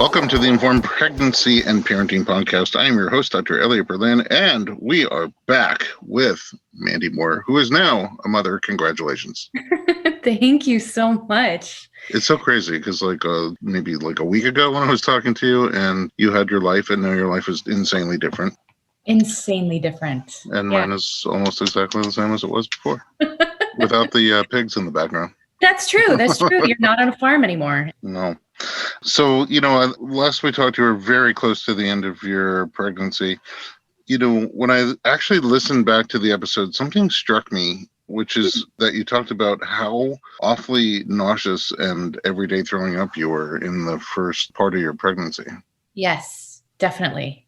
Welcome to the Informed Pregnancy and Parenting Podcast. I am your host, Dr. Elliot Berlin, and we are back with Mandy Moore, who is now a mother. Congratulations. Thank you so much. It's so crazy because maybe a week ago when I was talking to you and you had your life and now your life is insanely different. Insanely different. And mine is almost exactly the same as it was before without the pigs in the background. That's true. That's true. You're not on a farm anymore. No. So, last we talked, you were very close to the end of your pregnancy. When I actually listened back to the episode, something struck me, which is that you talked about how awfully nauseous and everyday throwing up you were in the first part of your pregnancy. Yes, definitely.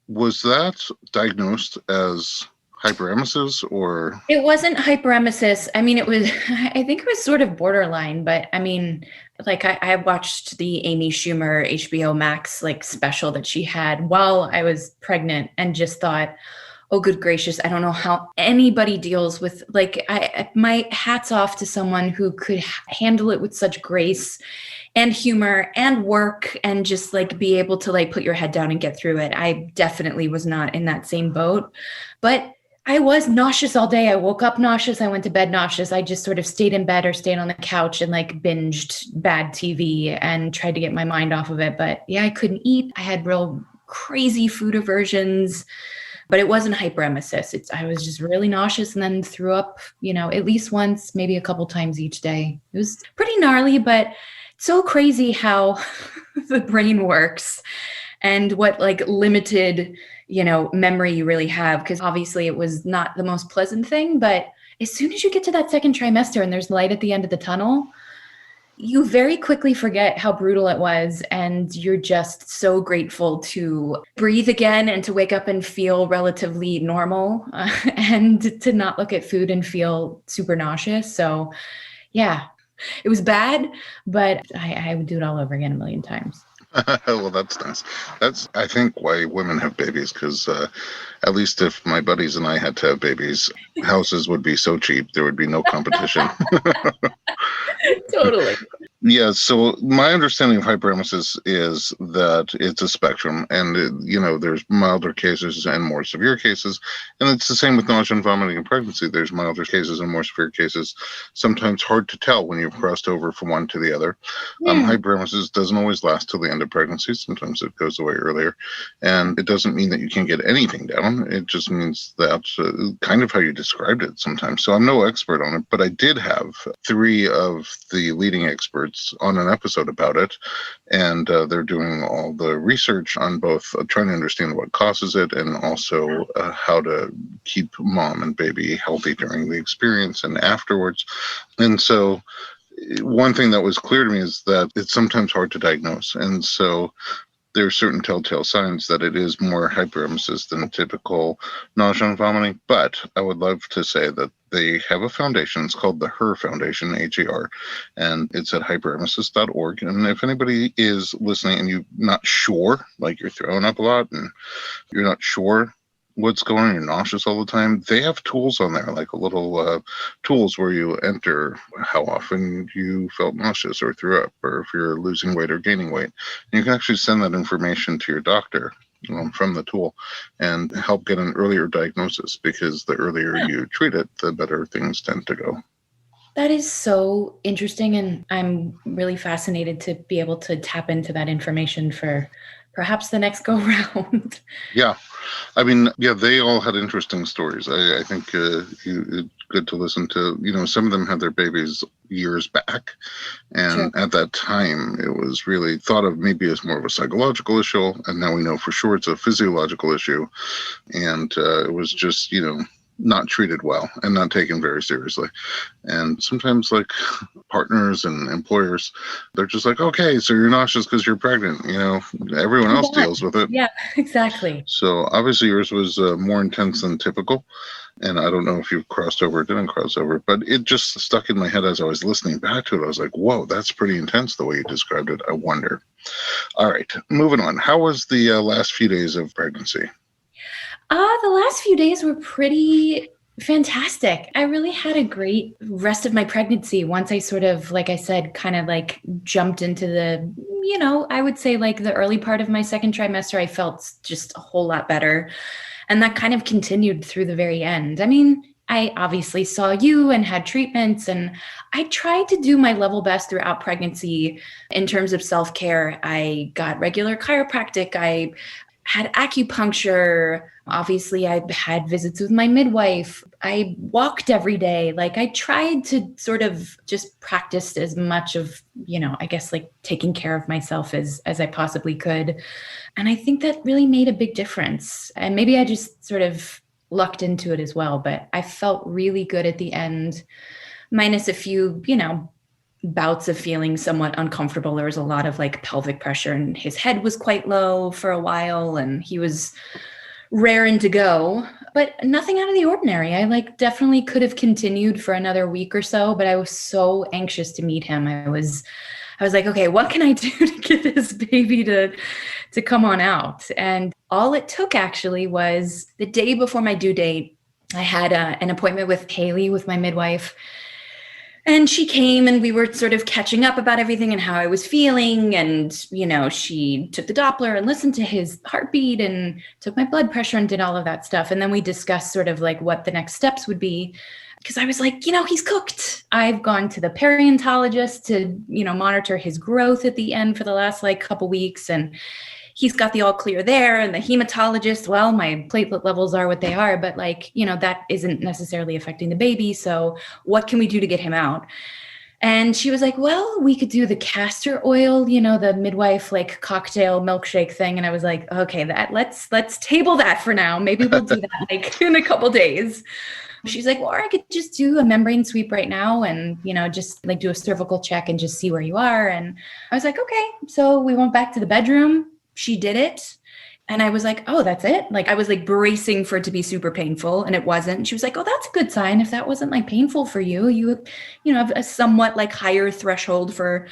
Was that diagnosed as hyperemesis or? It wasn't hyperemesis. I mean, I think it was sort of borderline, but I mean, I watched the Amy Schumer HBO Max special that she had while I was pregnant and just thought, oh, good gracious, I don't know how anybody deals with, my hat's off to someone who could handle it with such grace and humor and work and just be able to put your head down and get through it. I definitely was not in that same boat, but I was nauseous all day. I woke up nauseous. I went to bed nauseous. I just sort of stayed in bed or stayed on the couch and binged bad TV and tried to get my mind off of it. But yeah, I couldn't eat. I had real crazy food aversions, but it wasn't hyperemesis. I was just really nauseous and then threw up, at least once, maybe a couple times each day. It was pretty gnarly, but so crazy how the brain works and what limited memory you really have, because obviously it was not the most pleasant thing, but as soon as you get to that second trimester and there's light at the end of the tunnel, you very quickly forget how brutal it was, and you're just so grateful to breathe again and to wake up and feel relatively normal and to not look at food and feel super nauseous. So yeah, it was bad, but I would do it all over again a million times. Well, that's nice. That's, I think, why women have babies, because at least if my buddies and I had to have babies, houses would be so cheap, there would be no competition. Totally. Yeah, so my understanding of hyperemesis is that it's a spectrum, and there's milder cases and more severe cases, and it's the same with nausea and vomiting in pregnancy. There's milder cases and more severe cases. Sometimes hard to tell when you've crossed over from one to the other. Hyperemesis doesn't always last till the end of pregnancy. Sometimes it goes away earlier, and it doesn't mean that you can't get anything down. It just means that kind of how you described it sometimes. So I'm no expert on it, but I did have 3 of the leading experts on an episode about it, and they're doing all the research on both trying to understand what causes it and also how to keep mom and baby healthy during the experience and afterwards. And so one thing that was clear to me is that it's sometimes hard to diagnose, and so there are certain telltale signs that it is more hyperemesis than typical nausea and vomiting. But I would love to say that they have a foundation. It's called the HER Foundation, HER, and it's at hyperemesis.org. And if anybody is listening and you're not sure, you're throwing up a lot and you're not sure what's going on, you're nauseous all the time, they have tools on there, a little tools where you enter how often you felt nauseous or threw up, or if you're losing weight or gaining weight. And you can actually send that information to your doctor from the tool and help get an earlier diagnosis, because the earlier you treat it, the better things tend to go. That is so interesting, and I'm really fascinated to be able to tap into that information for perhaps the next go round. Yeah. I mean, yeah, they all had interesting stories. I think it's good to listen to, some of them had their babies years back. And At that time, it was really thought of maybe as more of a psychological issue. And now we know for sure it's a physiological issue. And it was just, not treated well and not taken very seriously. And sometimes partners and employers, they're just okay, so you're nauseous because you're pregnant. Everyone else deals with it. Yeah, exactly. So obviously yours was more intense than typical. And I don't know if you crossed over or didn't cross over, but it just stuck in my head as I was listening back to it. I was like, whoa, that's pretty intense the way you described it. I wonder. All right, moving on. How was the last few days of pregnancy? The last few days were pretty Fantastic. I really had a great rest of my pregnancy once I sort of, like I said, kind of like jumped into the, I would say like the early part of my second trimester, I felt just a whole lot better. And that kind of continued through the very end. I mean, I obviously saw you and had treatments, and I tried to do my level best throughout pregnancy in terms of self care. I got regular chiropractic. I had acupuncture. Obviously, I had visits with my midwife. I walked every day. Like I tried to sort of just practice as much of, I guess like taking care of myself as I possibly could. And I think that really made a big difference. And maybe I just sort of lucked into it as well, but I felt really good at the end, minus a few, bouts of feeling somewhat uncomfortable. There was a lot of like pelvic pressure, and his head was quite low for a while, and he was raring to go, but nothing out of the ordinary. I like definitely could have continued for another week or so, but I was so anxious to meet him. I was like, okay, what can I do to get this baby to come on out? And all it took actually was the day before my due date, I had an appointment with Haley, with my midwife. And she came and we were sort of catching up about everything and how I was feeling. And, she took the Doppler and listened to his heartbeat and took my blood pressure and did all of that stuff. And then we discussed sort of like what the next steps would be. Because I was like, he's cooked. I've gone to the periodontologist to, monitor his growth at the end for the last like couple weeks. And he's got the all clear there. And the hematologist, well, my platelet levels are what they are, but like, that isn't necessarily affecting the baby. So what can we do to get him out? And she was like, well, we could do the castor oil, the midwife like cocktail milkshake thing. And I was like, okay, let's table that for now. Maybe we'll do that like in a couple days. She's like, well, or I could just do a membrane sweep right now and, just like do a cervical check and just see where you are. And I was like, okay. So we went back to the bedroom. She did it. And I was like, oh, that's it. Like I was like bracing for it to be super painful, and it wasn't. And she was like, oh, that's a good sign. If that wasn't like painful for you, you have a somewhat like higher threshold for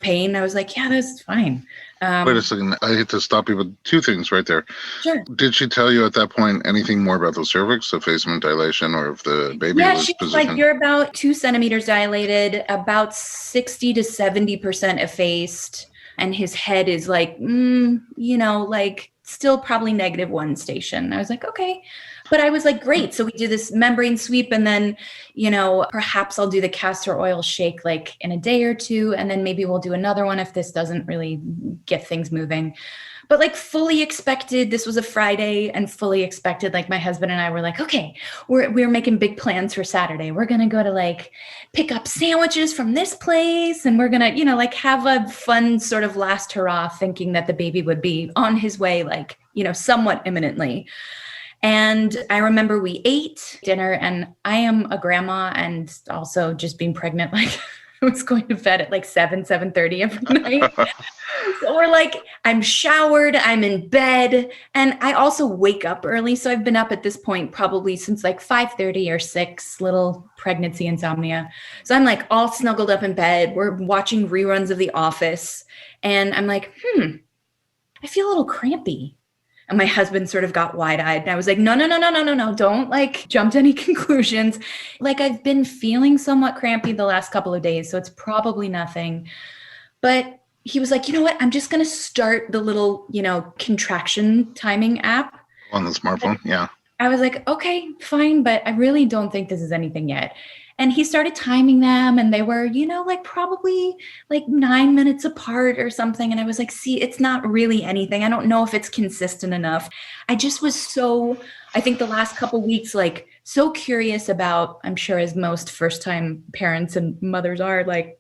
pain. I was like, yeah, that's fine. Wait a second. I hate to stop you, but two things right there. Sure. Did she tell you at that point anything more about the cervix, effacement dilation, or if the baby was She was positioned? like, you're about 2 centimeters dilated, about 60 to 70% effaced. And his head is like, like still probably -1 station. I was like, okay. But I was like, great. So we do this membrane sweep, and then, perhaps I'll do the castor oil shake like in a day or two. And then maybe we'll do another one if this doesn't really get things moving. But like fully expected, this was a Friday, and fully expected, like my husband and I were like, okay, we're making big plans for Saturday. We're going to go to like pick up sandwiches from this place. And we're going to, like have a fun sort of last hurrah, thinking that the baby would be on his way, like, somewhat imminently. And I remember we ate dinner, and I am a grandma, and also just being pregnant, like I was going to bed at like 7:30 every night. So we're like, I'm showered, I'm in bed, and I also wake up early. So I've been up at this point probably since like 5:30 or 6, little pregnancy insomnia. So I'm like all snuggled up in bed. We're watching reruns of The Office. And I'm like, I feel a little crampy. And my husband sort of got wide-eyed. And I was like, no. Don't like jump to any conclusions. Like I've been feeling somewhat crampy the last couple of days. So it's probably nothing. But he was like, you know what? I'm just going to start the little, contraction timing app On the smartphone. Yeah. I was like, okay, fine. But I really don't think this is anything yet. And he started timing them, and they were, like probably like 9 minutes apart or something. And I was like, see, it's not really anything. I don't know if it's consistent enough. I just was I think the last couple of weeks, like so curious about, I'm sure as most first-time parents and mothers are, like,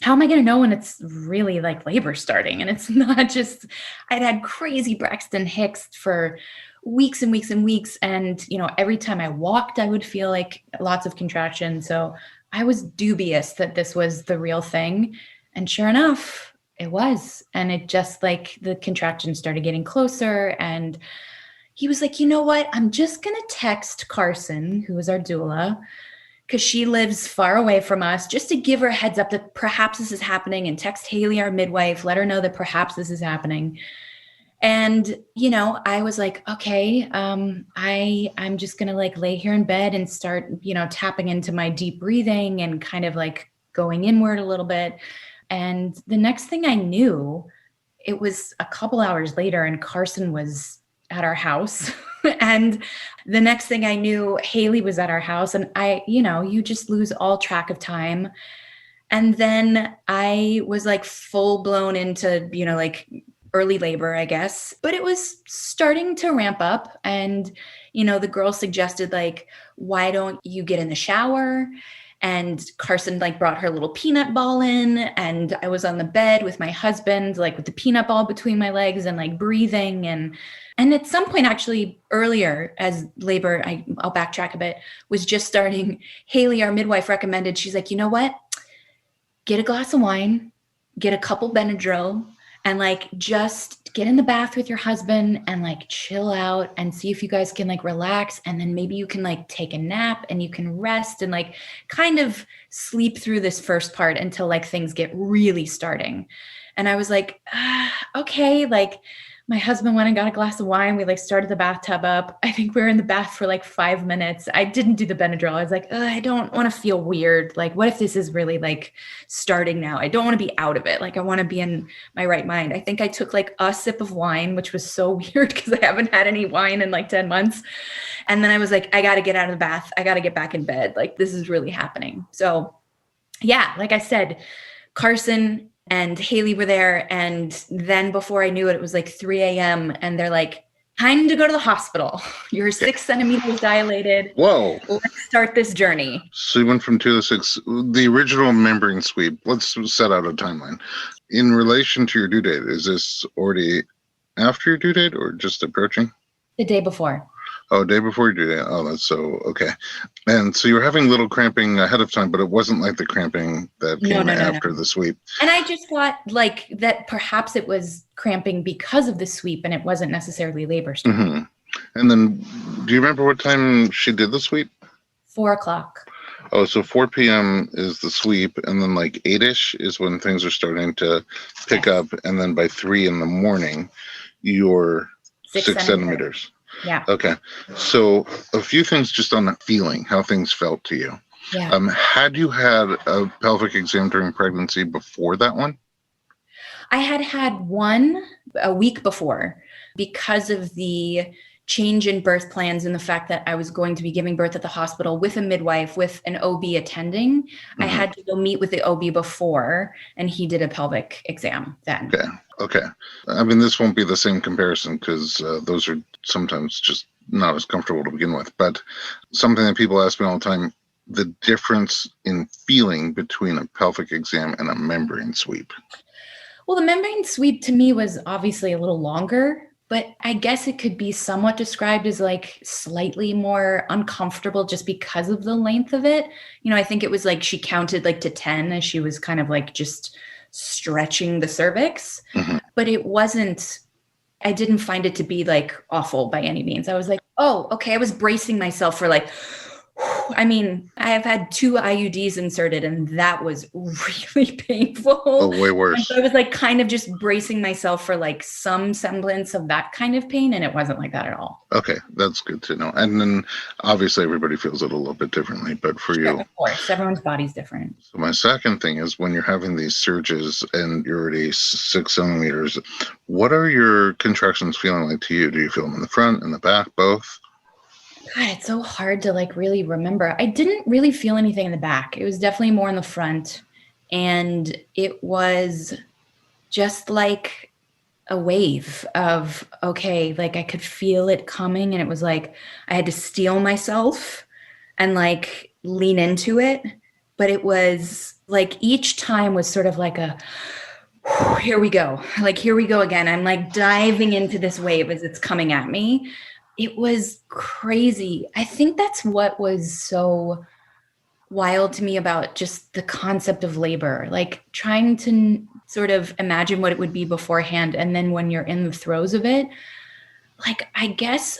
how am I going to know when it's really like labor starting? And it's not just, I'd had crazy Braxton Hicks for weeks and weeks and weeks. And, every time I walked, I would feel like lots of contraction. So I was dubious that this was the real thing. And sure enough, it was. And it just like the contractions started getting closer. And he was like, you know what? I'm just going to text Carson, who is our doula, because she lives far away from us, just to give her a heads up that perhaps this is happening, and text Haley, our midwife, let her know that perhaps this is happening. And, I was like, okay, I'm just going to like lay here in bed and start, tapping into my deep breathing and kind of like going inward a little bit. And the next thing I knew, it was a couple hours later and Carson was at our house. And the next thing I knew, Haley was at our house, and you just lose all track of time. And then I was like full blown into, like early labor, I guess, but it was starting to ramp up. And, the girl suggested, like, why don't you get in the shower? And Carson like brought her little peanut ball in, and I was on the bed with my husband, like with the peanut ball between my legs and like breathing. And at some point, actually earlier as labor, I'll backtrack a bit, was just starting. Haley, our midwife, recommended, she's like, you know what? Get a glass of wine, get a couple Benadryl, and like just get in the bath with your husband and like chill out and see if you guys can like relax. And then maybe you can like take a nap and you can rest and like kind of sleep through this first part until like things get really starting. And I was like, okay, like my husband went and got a glass of wine. We like started the bathtub up. I think we were in the bath for like 5 minutes. I didn't do the Benadryl. I was like, I don't want to feel weird. Like, what if this is really like starting now? I don't want to be out of it. Like, I want to be in my right mind. I think I took like a sip of wine, which was so weird because I haven't had any wine in like 10 months. And then I was like, I got to get out of the bath. I got to get back in bed. Like, this is really happening. So yeah, like I said, Carson and Haley were there. And then before I knew it, it was like 3 a.m. And they're like, time to go to the hospital. You're 6 centimeters dilated. Whoa. Let's start this journey. So you went from 2 to 6. The original membrane sweep, let's set out a timeline. In relation to your due date, is this already after your due date or just approaching? The day before. Oh, day before your due date. Oh, that's so okay. And so you were having little cramping ahead of time, but it wasn't like the cramping that came after the sweep. And I just thought like that perhaps it was cramping because of the sweep and it wasn't necessarily labor starting. Mm-hmm. And then do you remember what time she did the sweep? 4 o'clock. Oh, so 4 p.m. is the sweep, and then like 8-ish is when things are starting to pick up, and then by 3 in the morning, you're 6 centimeters. Yeah. Okay. So a few things just on that feeling, how things felt to you. Yeah. Had you had a pelvic exam during pregnancy before that one? I had one a week before because of the change in birth plans and the fact that I was going to be giving birth at the hospital with a midwife, with an OB attending. Mm-hmm. I had to go meet with the OB before, and he did a pelvic exam then. Okay. I mean, this won't be the same comparison because those are sometimes just not as comfortable to begin with. But something that people ask me all the time, the difference in feeling between a pelvic exam and a membrane sweep. Well, the membrane sweep to me was obviously a little longer, but I guess it could be somewhat described as like slightly more uncomfortable just because of the length of it. I think it was like she counted like to 10 as she was kind of like just stretching the cervix, but it wasn't, I didn't find it to be like awful by any means. I was like, oh, okay. I was bracing myself for like, I mean, I have had 2 IUDs inserted and that was really painful. Oh, way worse. And so I was like kind of just bracing myself for like some semblance of that kind of pain, and it wasn't like that at all. Okay, that's good to know. And then obviously everybody feels it a little bit differently, but for you. Of course, everyone's body's different. So my second thing is when you're having these surges and you're already 6 centimeters, what are your contractions feeling like to you? Do you feel them in the front, in the back, both? God, it's so hard to like really remember. I didn't really feel anything in the back. It was definitely more in the front. And it was just like a wave of, okay, like I could feel it coming. And it was like, I had to steel myself and like lean into it. But it was like each time was sort of like a, here we go. Like, here we go again. I'm like diving into this wave as it's coming at me. It was crazy. I think that's what was so wild to me about just the concept of labor, like trying to sort of imagine what it would be beforehand. And then when you're in the throes of it, like, I guess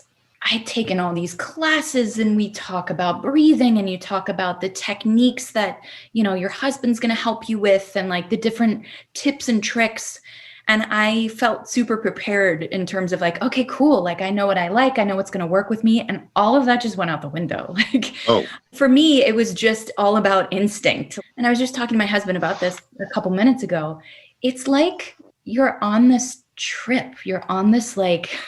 I'd taken all these classes and we talk about breathing and you talk about the techniques that, your husband's going to help you with and like the different tips and tricks. And I felt super prepared in terms of like, okay, cool. Like, I know what I like. I know what's going to work with me. And all of that just went out the window. Like, Oh, for me, it was just all about instinct. And I was just talking to my husband about this a couple minutes ago. It's like you're on this trip, you're on this like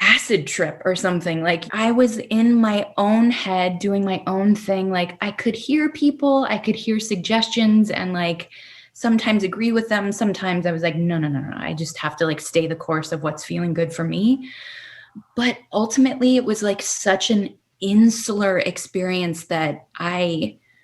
acid trip or something. Like, I was in my own head doing my own thing. Like, I could hear people, I could hear suggestions, and like sometimes agree with them. Sometimes I was like, no, no, no, no. I just have to like stay the course of what's feeling good for me. But ultimately, it was like such an insular experience that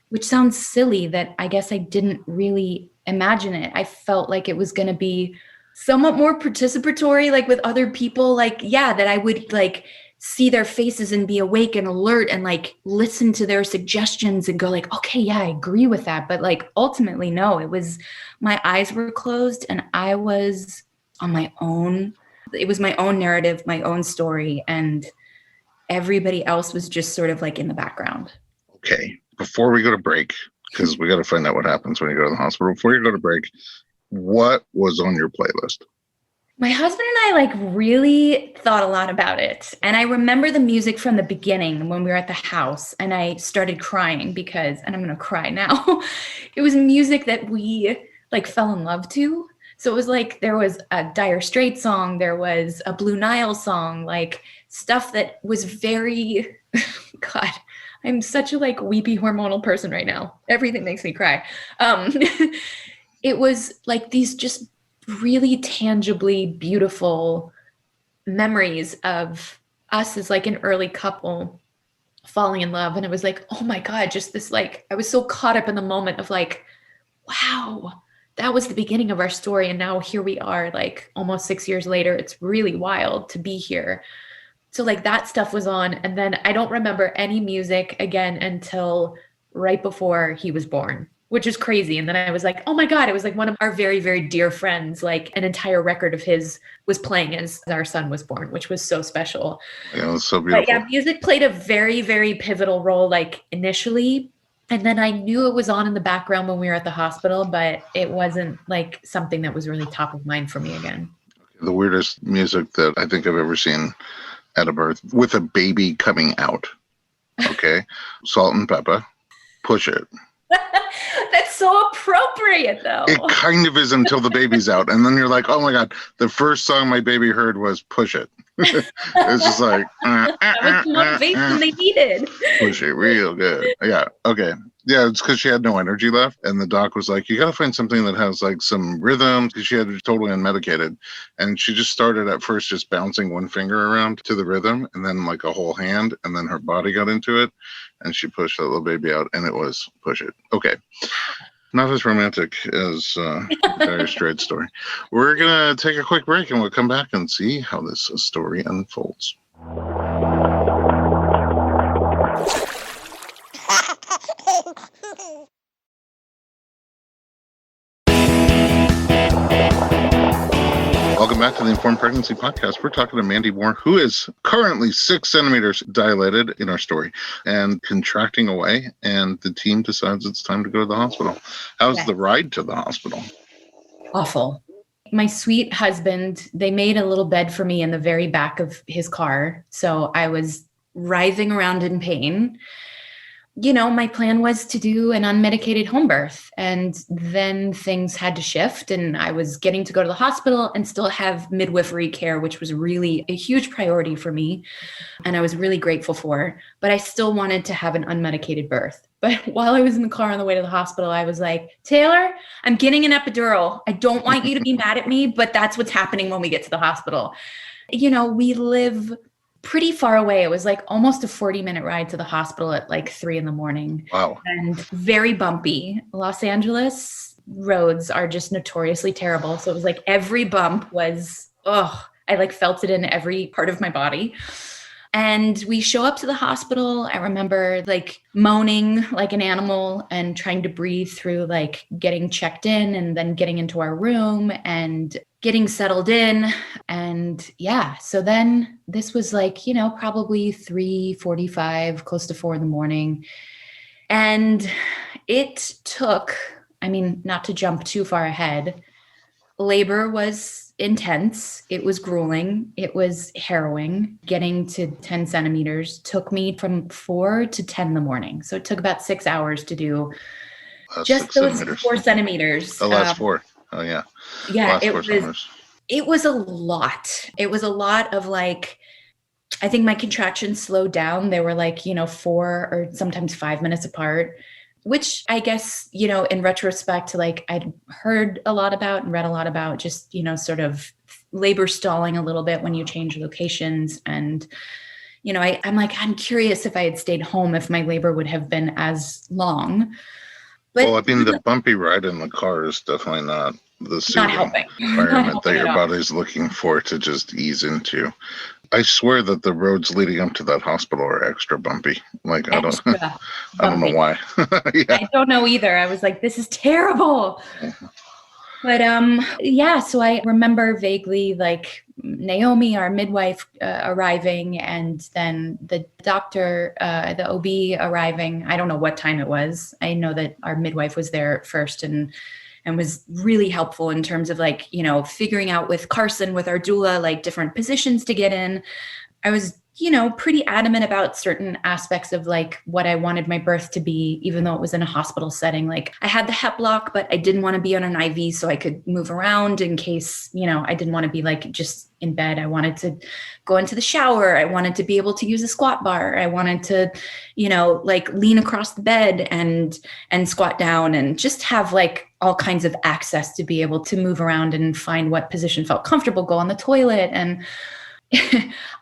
which sounds silly, that I guess I didn't really imagine it. I felt like it was going to be somewhat more participatory, like with other people, like, yeah, that I would like see their faces and be awake and alert and like listen to their suggestions and go like, okay, yeah, I agree with that. But like ultimately, no, it was, my eyes were closed and I was on my own. It was my own narrative, my own story, and everybody else was just sort of like in the background. okay. Before we go to break, because we got to find out what happens when you go to the hospital. Before you go to break, what was on your playlist? My husband and I like really thought a lot about it. And I remember the music from the beginning when we were at the house and I started crying because, and I'm going to cry now, it was music that we like fell in love to. So it was like there was a Dire Straits song, there was a Blue Nile song, like stuff that was very, God, I'm such a like weepy hormonal person right now. Everything makes me cry. It was like these just really tangibly beautiful memories of us as like an early couple falling in love. And it was like, oh my God, just this, like, I was so caught up in the moment of like, wow, that was the beginning of our story. And now here we are, like almost 6 years later. It's really wild to be here. So like that stuff was on. And then I don't remember any music again until right before he was born, which is crazy. And then I was like, oh my God, it was like one of our very, very dear friends, like an entire record of his was playing as our son was born, which was so special. Yeah, it was so beautiful. But yeah, music played a very, very pivotal role, like initially. And then I knew it was on in the background when we were at the hospital, but it wasn't like something that was really top of mind for me again. The weirdest music that I think I've ever seen at a birth with a baby coming out. Okay. Salt and Pepper. Push It. That's so appropriate, though. It kind of is until the baby's out. And then you're like, oh my God, the first song my baby heard was Push It. It's just like, that was the motivation they needed. Push it real good. Yeah. Okay. Yeah, it's because she had no energy left. And the doc was like, you got to find something that has like some rhythm, because she had totally unmedicated. And she just started at first just bouncing one finger around to the rhythm and then like a whole hand. And then her body got into it and she pushed that little baby out and it was Push It. Okay. Not as romantic as Dire Straits story. We're going to take a quick break and we'll come back and see how this story unfolds. Welcome back to the Informed Pregnancy Podcast. We're talking to Mandy Moore, who is currently 6 centimeters dilated in our story and contracting away, and the team decides it's time to go to the hospital. How's the ride to the hospital? Awful. My sweet husband, they made a little bed for me in the very back of his car. So I was writhing around in pain. You know, my plan was to do an unmedicated home birth, and then things had to shift, and I was getting to go to the hospital and still have midwifery care, which was really a huge priority for me, and I was really grateful for, but I still wanted to have an unmedicated birth. But while I was in the car on the way to the hospital, I was like, Taylor, I'm getting an epidural. I don't want you to be mad at me, but that's what's happening when we get to the hospital. You know, we live pretty far away. It was like almost a 40-minute ride to the hospital at like 3 a.m. Wow. And very bumpy. Los Angeles roads are just notoriously terrible. So it was like every bump was, I like felt it in every part of my body. And we show up to the hospital. I remember like moaning like an animal and trying to breathe through like getting checked in and then getting into our room and getting settled in. And yeah, so then this was like, you know, probably 3:45, close to 4 a.m. And it took, I mean, not to jump too far ahead, labor was intense. It was grueling. It was harrowing. Getting to 10 centimeters took me from 4 to 10 in the morning. So it took about 6 hours to do Last just six those centimeters. 4 centimeters. The last four. Oh yeah. Yeah, Last 4 centimeters. it was a lot. It was a lot of like, I think my contractions slowed down. They were like, 4 or sometimes 5 minutes apart, which I guess, in retrospect, like I'd heard a lot about and read a lot about just, sort of labor stalling a little bit when you change locations. And, I'm curious if I had stayed home, if my labor would have been as long. But Well, I mean, the bumpy ride in the car is definitely not the not soothing helping. environment that your Not helping at all. body's looking for to just ease into. I swear that the roads leading up to that hospital are extra bumpy. Like I don't Extra I don't know bumpy. why. Yeah. I don't know either. I was like, this is terrible. But yeah, so I remember vaguely like Naomi, our midwife, arriving, and then the doctor, the OB arriving. I don't know what time it was. I know that our midwife was there first and was really helpful in terms of like, figuring out with Carson, with our doula, like different positions to get in. I was, pretty adamant about certain aspects of like what I wanted my birth to be, even though it was in a hospital setting. Like I had the hep block, but I didn't want to be on an IV so I could move around in case, I didn't want to be like just in bed. I wanted to go into the shower. I wanted to be able to use a squat bar. I wanted to, like lean across the bed and squat down and just have like all kinds of access to be able to move around and find what position felt comfortable, go on the toilet. And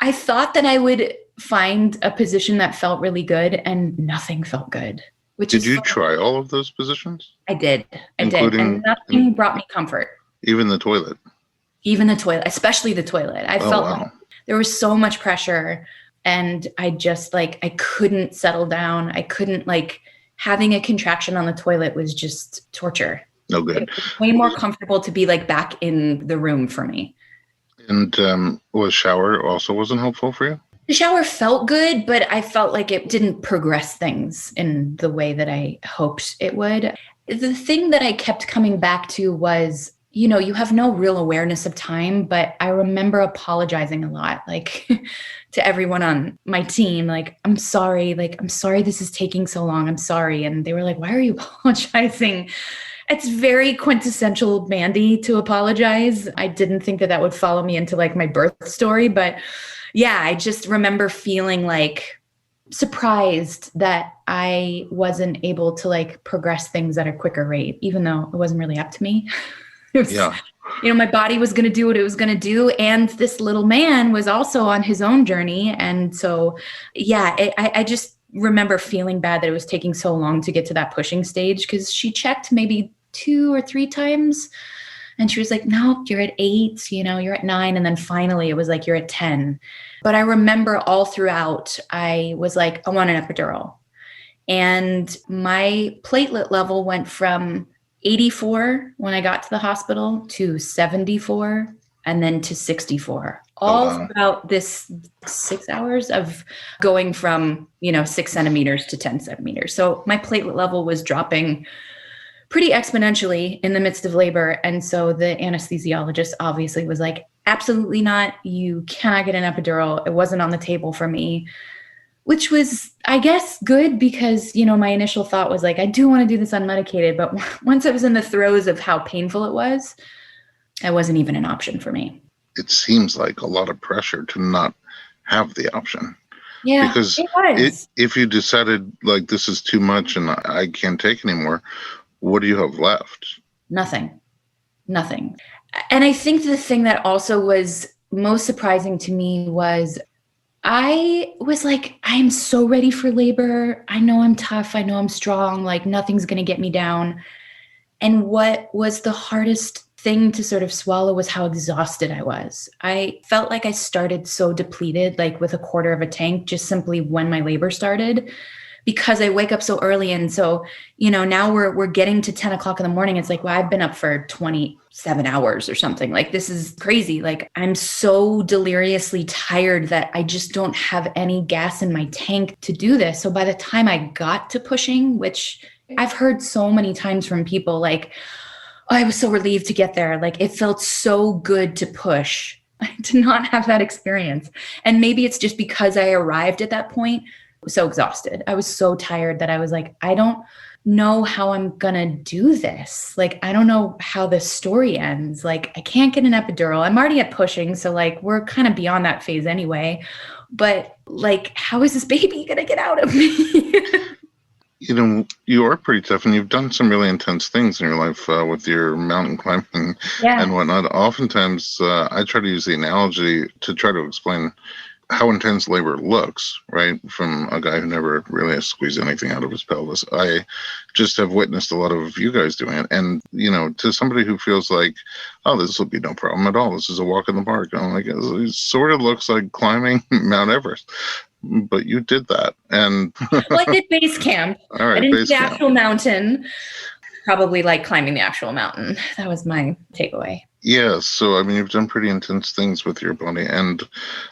I thought that I would find a position that felt really good, and nothing felt good. Did you try all of those positions? I did. Including, and nothing brought me comfort. Even the toilet? Even the toilet, especially the toilet. I felt like there was so much pressure, and I just like, I couldn't settle down. I couldn't like, having a contraction on the toilet was just torture. No good. It was way more comfortable to be like back in the room for me. And was shower also wasn't helpful for you? The shower felt good, but I felt like it didn't progress things in the way that I hoped it would. The thing that I kept coming back to was, you have no real awareness of time, but I remember apologizing a lot, like to everyone on my team, like, I'm sorry this is taking so long. I'm sorry. And they were like, why are you apologizing? It's very quintessential Mandy to apologize. I didn't think that would follow me into like my birth story, but yeah, I just remember feeling like surprised that I wasn't able to like progress things at a quicker rate, even though it wasn't really up to me. It was, yeah. My body was going to do what it was going to do. And this little man was also on his own journey. And so, yeah, I just remember feeling bad that it was taking so long to get to that pushing stage, because she checked maybe 2 or 3 times and she was like, no, you're at 8, you're at 9. And then finally it was like, you're at 10. But I remember all throughout, I was like, I want an epidural. And my platelet level went from 84 when I got to the hospital to 74 and then to 64. All throughout this 6 hours of going from, 6 centimeters to 10 centimeters. So my platelet level was dropping pretty exponentially in the midst of labor. And so the anesthesiologist obviously was like, absolutely not. You cannot get an epidural. It wasn't on the table for me, which was, I guess, good because, my initial thought was like, I do want to do this unmedicated. But once I was in the throes of how painful it was, it wasn't even an option for me. It seems like a lot of pressure to not have the option. Yeah, because it was. If you decided like this is too much and I can't take anymore, what do you have left? Nothing. And I think the thing that also was most surprising to me was I was like, I'm so ready for labor. I know I'm tough. I know I'm strong. Like nothing's going to get me down. And what was the hardest thing to sort of swallow was how exhausted I was. I felt like I started so depleted, like with a quarter of a tank, just simply when my labor started, because I wake up so early. And so, now we're getting to 10 o'clock in the morning. It's like, well, I've been up for 27 hours or something. Like, this is crazy. Like, I'm so deliriously tired that I just don't have any gas in my tank to do this. So by the time I got to pushing, which I've heard so many times from people like, I was so relieved to get there. Like it felt so good to push. I did not have that experience. And maybe it's just because I arrived at that point so exhausted. I was so tired that I was like, I don't know how I'm gonna do this. Like, I don't know how this story ends. Like, I can't get an epidural. I'm already at pushing. So like we're kind of beyond that phase anyway. But like, how is this baby gonna get out of me? You are pretty tough, and you've done some really intense things in your life with your mountain climbing and whatnot. Oftentimes, I try to use the analogy to try to explain how intense labor looks, right? From a guy who never really has to squeeze anything out of his pelvis. I just have witnessed a lot of you guys doing it. And, to somebody who feels like, oh, this will be no problem at all. This is a walk in the park. I'm like, it sort of looks like climbing Mount Everest. But you did that. And well, I did base camp. All right, I didn't do the actual mountain. Probably like climbing the actual mountain. That was my takeaway. Yeah, so I mean, you've done pretty intense things with your body, and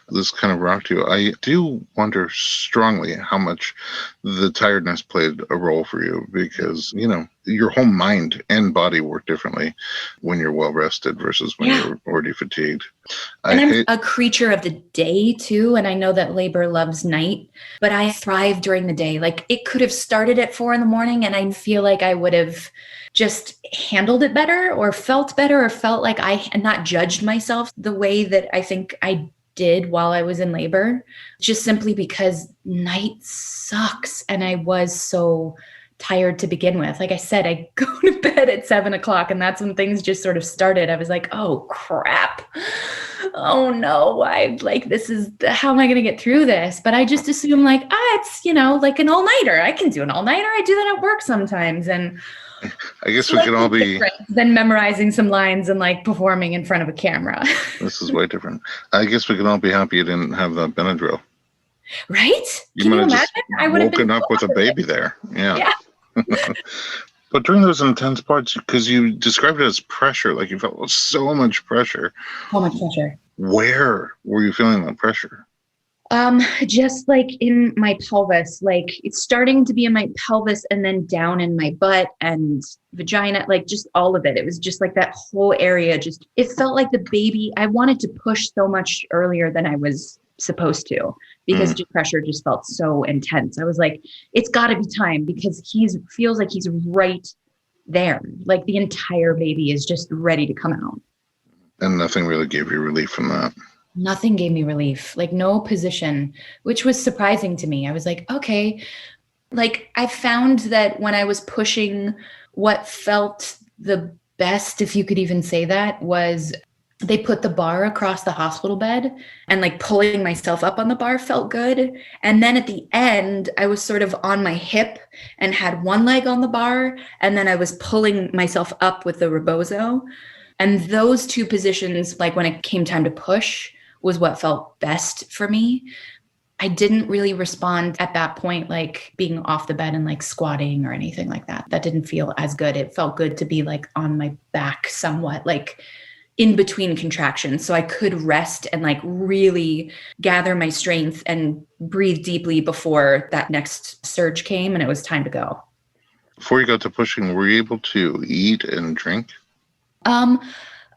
this kind of rocked you. I do wonder strongly how much the tiredness played a role for you, because, your whole mind and body work differently when you're well rested versus when you're already fatigued. And I'm a creature of the day too, and I know that labor loves night, but I thrive during the day. Like it could have started at 4 a.m, and I feel like I would have just handled it better or felt better or felt like I had not judged myself the way that I think I did while I was in labor, just simply because night sucks. And I was so tired to begin with. Like I said, I go to bed at 7 o'clock, and that's when things just sort of started. I was like, oh crap. Oh no, how am I going to get through this? But I just assume like, it's, like an all-nighter. I can do an all-nighter. I do that at work sometimes. And I guess we can all be than memorizing some lines and like performing in front of a camera. This is way different. I guess we can all be happy you didn't have that Benadryl. Right? Can you imagine? I would have woken up with a baby there. Yeah. But during those intense parts, because you described it as pressure, like you felt so much pressure. So much pressure. Where were you feeling that pressure? Just like in my pelvis, like it's starting to be in my pelvis and then down in my butt and vagina, like just all of it. It was just like that whole area. It felt like the baby, I wanted to push so much earlier than I was supposed to, because the pressure just felt so intense. I was like, it's gotta be time, because feels like he's right there. Like the entire baby is just ready to come out. And nothing really gave you relief from that. Nothing gave me relief, like no position, which was surprising to me. I was like, okay, like I found that when I was pushing, what felt the best, if you could even say that, was they put the bar across the hospital bed, and like pulling myself up on the bar felt good. And then at the end, I was sort of on my hip and had one leg on the bar. And then I was pulling myself up with the rebozo. And those two positions, like when it came time to push, was what felt best for me. I didn't really respond at that point, like being off the bed and like squatting or anything like that. That didn't feel as good. It felt good to be like on my back somewhat, like in between contractions. So I could rest and like really gather my strength and breathe deeply before that next surge came and it was time to go. Before you got to pushing, were you able to eat and drink?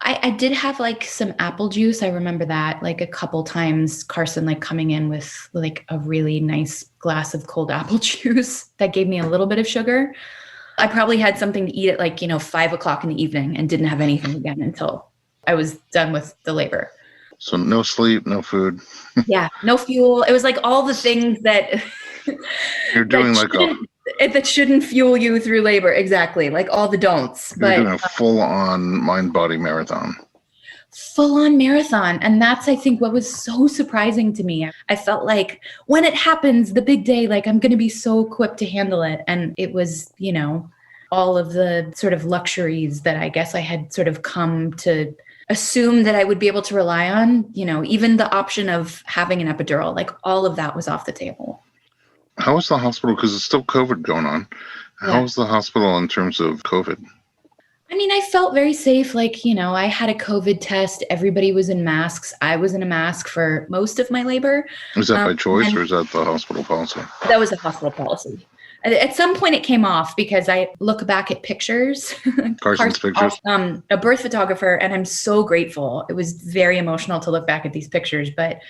I did have like some apple juice. I remember that like a couple times, Carson like coming in with like a really nice glass of cold apple juice that gave me a little bit of sugar. I probably had something to eat at like, 5 o'clock in the evening and didn't have anything again until I was done with the labor. So no sleep, no food. Yeah, no fuel. It was like all the things that you're doing that shouldn't fuel you through labor. Exactly. Like all the don'ts. You're doing a full-on mind-body marathon. Full-on marathon. And that's, I think, what was so surprising to me. I felt like when it happens, the big day, like I'm going to be so equipped to handle it. And it was, all of the sort of luxuries that I guess I had sort of come to assume that I would be able to rely on, even the option of having an epidural, like all of that was off the table. How was the hospital? Because it's still COVID going on. How was the hospital in terms of COVID? I mean, I felt very safe. Like, I had a COVID test. Everybody was in masks. I was in a mask for most of my labor. Was that by choice or is that the hospital policy? That was a hospital policy. At some point it came off because I look back at pictures. Carson's pictures. A birth photographer, and I'm so grateful. It was very emotional to look back at these pictures, but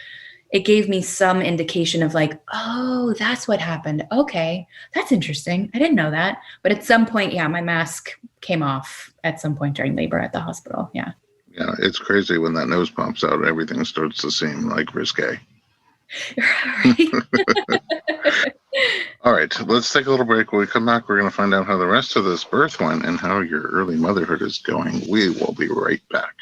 it gave me some indication of like, oh, that's what happened. Okay, that's interesting. I didn't know that. But at some point, yeah, my mask came off at some point during labor at the hospital. Yeah. Yeah, it's crazy when that nose pops out. Everything starts to seem like risque. Right. All right, let's take a little break. When we come back, we're going to find out how the rest of this birth went and how your early motherhood is going. We will be right back.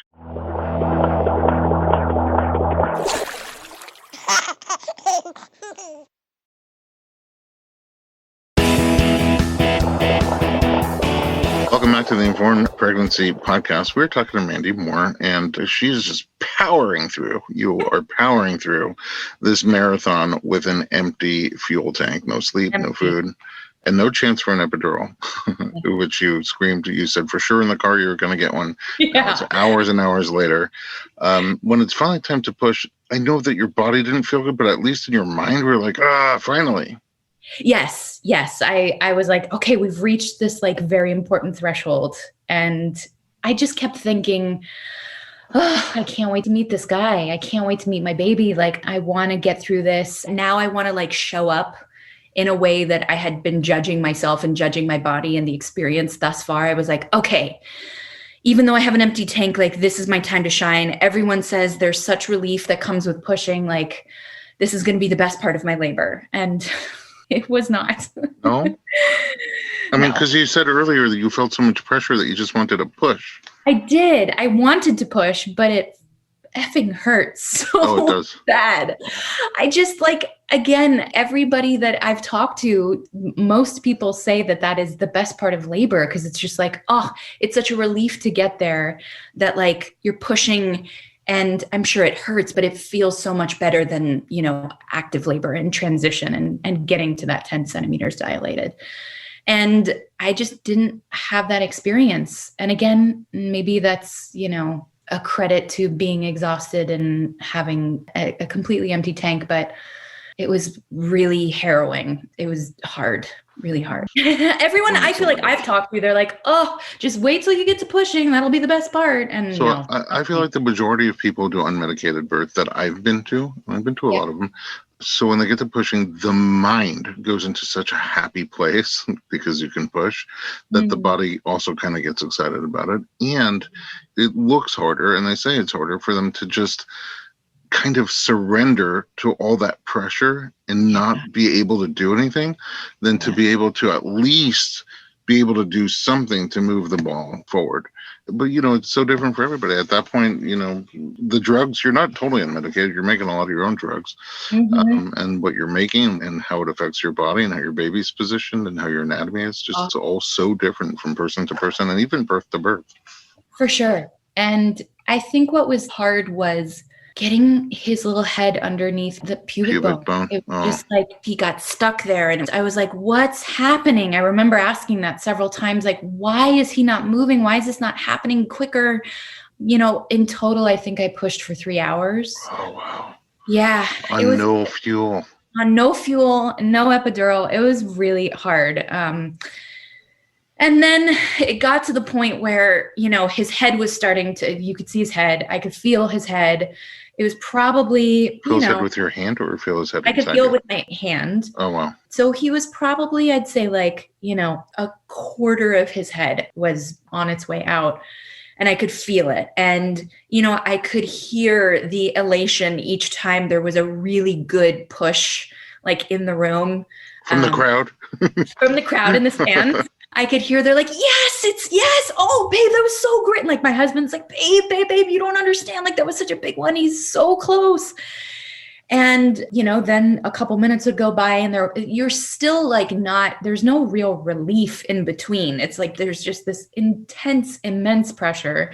Welcome back to the Informed Pregnancy Podcast. We're talking to Mandy Moore, and she's just powering through. You are powering through this marathon with an empty fuel tank, no sleep, no food, and no chance for an epidural, which you screamed. You said for sure in the car you were going to get one. Yeah. It's hours and hours later. When it's finally time to push, I know that your body didn't feel good, but at least in your mind, we're like, finally. Yes. I was like, okay, we've reached this like very important threshold. And I just kept thinking, oh, I can't wait to meet this guy. I can't wait to meet my baby. Like, I want to get through this. Now I want to like show up in a way that I had been judging myself and judging my body and the experience thus far. I was like, okay, even though I have an empty tank, like this is my time to shine. Everyone says there's such relief that comes with pushing. Like, this is going to be the best part of my labor. And it was not. No? I mean, because you said earlier that you felt so much pressure that you just wanted to push. I did. I wanted to push, but it effing hurts Oh, it does. bad. I just like, again, everybody that I've talked to, most people say that that is the best part of labor because it's just like, oh, it's such a relief to get there that like you're pushing. And I'm sure it hurts, but it feels so much better than, active labor and transition and getting to that 10 centimeters dilated. And I just didn't have that experience. And again, maybe that's, a credit to being exhausted and having a completely empty tank, but it was really harrowing. It was hard, really hard. Everyone I feel like I've talked to, they're like, oh, just wait till you get to pushing. That'll be the best part. And so no. I feel like the majority of people who do unmedicated birth that I've been to a lot of them. So when they get to pushing, the mind goes into such a happy place because you can push that the body also kind of gets excited about it. And it looks harder. And they say it's harder for them to just kind of surrender to all that pressure and not be able to do anything than to be able to at least be able to do something to move the ball forward. But, it's so different for everybody. At that point, the drugs, you're not totally unmedicated. You're making a lot of your own drugs. And what you're making and how it affects your body and how your baby's positioned and how your anatomy is just it's all so different from person to person and even birth to birth. For sure. And I think what was hard was getting his little head underneath the pubic bone. It was just like he got stuck there. And I was like, what's happening? I remember asking that several times, like, why is he not moving? Why is this not happening quicker? In total, I think I pushed for 3 hours. Oh, wow. Yeah. On no fuel. On no fuel, no epidural. It was really hard. And then it got to the point where, his head was starting to, you could see his head. I could feel his head. It was probably, Feel his head with your hand or feel his head I could feel it with my hand. Oh, wow. So he was probably, I'd say like, a quarter of his head was on its way out. And I could feel it. And, I could hear the elation each time there was a really good push, like in the room. From the crowd? From the crowd in the stands. I could hear they're like, yes. Oh, babe, that was so great. And like my husband's like, babe, you don't understand. Like that was such a big one. He's so close. And, then a couple minutes would go by and you're still like there's no real relief in between. It's like, there's just this intense, immense pressure.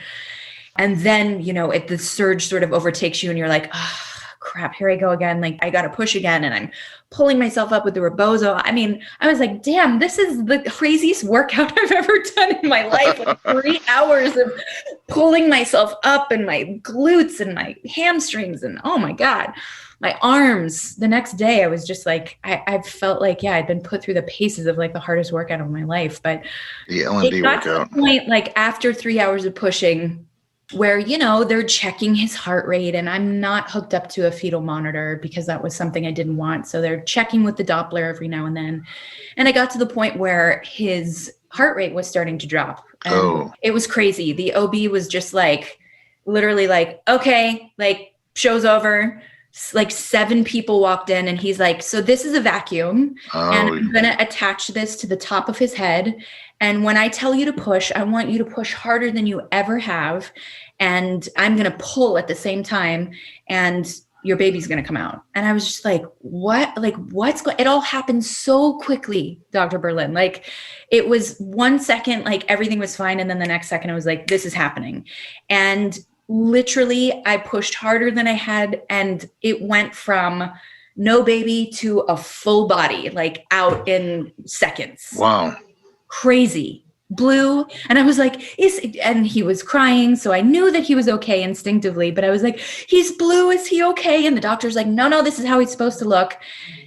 And then, the surge sort of overtakes you and you're like, oh, crap, here I go again. Like I got to push again. And I'm pulling myself up with the rebozo. I mean, I was like, damn, this is the craziest workout I've ever done in my life. Like 3 hours of pulling myself up and my glutes and my hamstrings. And oh my God, my arms. The next day I was just like, I felt like, yeah, I'd been put through the paces of like the hardest workout of my life. But The L&D it got to workout. the point, like after 3 hours of pushing, where, they're checking his heart rate, and I'm not hooked up to a fetal monitor because that was something I didn't want. So they're checking with the Doppler every now and then. And I got to the point where his heart rate was starting to drop. And it was crazy. The OB was just like, literally like, okay, like show's over. Like 7 people walked in, and he's like, so this is a vacuum, and I'm going to attach this to the top of his head. And when I tell you to push, I want you to push harder than you ever have. And I'm going to pull at the same time, and your baby's going to come out. And I was just like, what? Like, it all happened so quickly, Dr. Berlin. Like, it was 1 second, like everything was fine. And then the next second, it was like, this is happening. And literally, I pushed harder than I had. And it went from no baby to a full body, like out in seconds. Wow. Crazy. Blue. And I was like, and he was crying. So I knew that he was okay instinctively, but I was like, he's blue. Is he okay? And the doctor's like, no, this is how he's supposed to look.